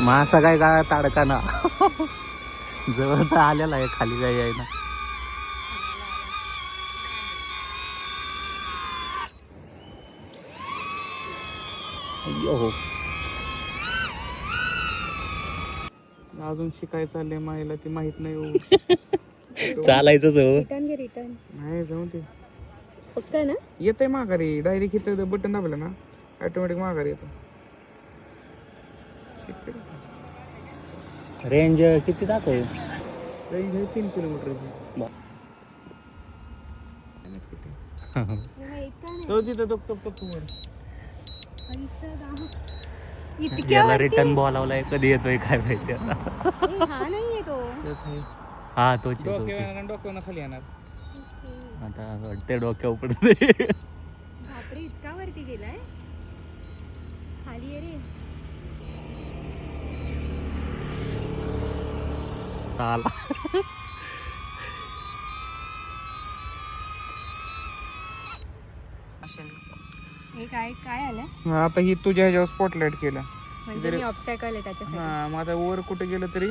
मासा काय का ताडका ना जवळ तर आलेला आहे, खाली काय आहे ना. हो अजून शिकायचं चाललंय मायला, ती माहित नाही हो. चालायचंच हो. रिटर्न घे रिटर्न. नाही जाऊन ते पक्का ना? येतंय माघारी, डायरेक्ट इथं बटन दाबलं ना ऑटोमॅटिक माघारी येतं. रेंज किती दाखव? रेंज आहे 3 किलोमीटरची. तो तिथं वर. याला रिटर्न बोलावलाय, कधी येतोय काय माहिती आता. हा नाहीये तो. हा तोच डोक्यावर खाली येणार. आता वाटते डोक्यावर पडते. बापरे, इतका वरती गेलाय. खाली आहे रे. आला. हे काय काय आलं? आता ही तुझ्या ह्याच्यावर स्पॉटलाइट केलं. म्हणजे मी ऑब्स्टॅकल आहे त्याच्यासाठी. हा, मग आता वर कुठे गेलं तरी